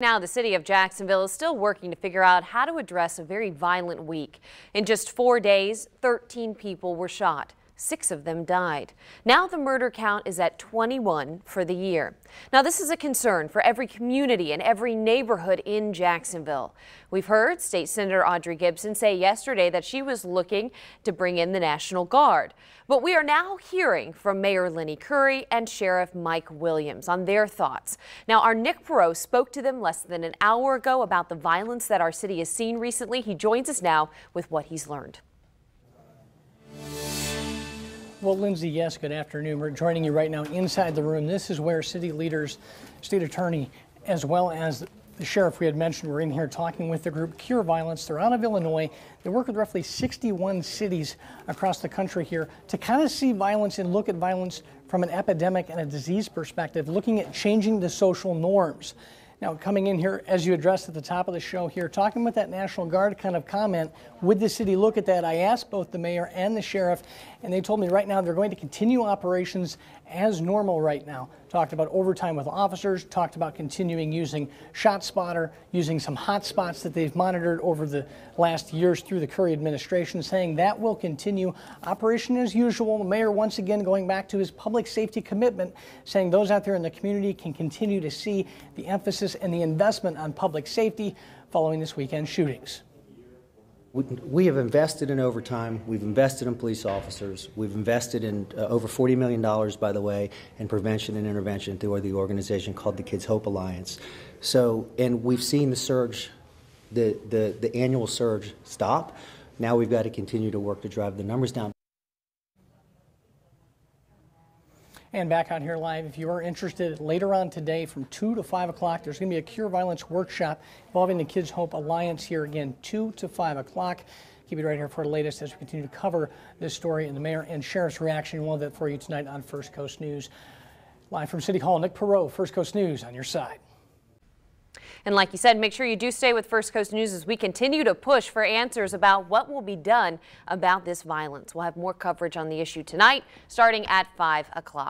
Now, the city of Jacksonville is still working to figure out how to address a very violent week. In just 4 days, 13 people were shot. 6 of them died. Now the murder count is at 21 for the year. Now this is a concern for every community and every neighborhood in Jacksonville. We've heard State Senator Audrey Gibson say yesterday that she was looking to bring in the National Guard. But we are now hearing from Mayor Lenny Curry and Sheriff Mike Williams on their thoughts. Now our Nick Perot spoke to them less than an hour ago about the violence that our city has seen recently. He joins us now with what he's learned. Well, Lindsay, yes, good afternoon. We're joining you right now inside the room. This is where city leaders, state attorney, as well as the sheriff we had mentioned, we're in here talking with the group Cure Violence. They're out of Illinois. They work with roughly 61 cities across the country here to kind of see violence and look at violence from an epidemic and a disease perspective, looking at changing the social norms. Now, coming in here, as you addressed at the top of the show here, talking with that National Guard kind of comment, would the city look at that? I asked both the mayor and the sheriff, and they told me right now they're going to continue operations as normal right now. Talked about overtime with officers, talked about continuing using ShotSpotter, using some hot spots that they've monitored over the last years through the Curry administration, saying that will continue operation as usual. The mayor once again going back to his public safety commitment, saying those out there in the community can continue to see the emphasis and the investment on public safety following this weekend's shootings. We have invested in overtime. We've invested in police officers. We've invested in over $40 million, by the way, in prevention and intervention through the organization called the Kids Hope Alliance. So, and we've seen the surge, the annual surge stop. Now we've got to continue to work to drive the numbers down. And back out here live, if you are interested, later on today from 2 to 5 o'clock, there's going to be a Cure Violence workshop involving the Kids Hope Alliance here again, 2 to 5 o'clock. Keep it right here for the latest as we continue to cover this story and the mayor and sheriff's reaction. We'll have that for you tonight on First Coast News. Live from City Hall, Nick Perot, First Coast News on your side. And like you said, make sure you do stay with First Coast News as we continue to push for answers about what will be done about this violence. We'll have more coverage on the issue tonight, starting at 5 o'clock.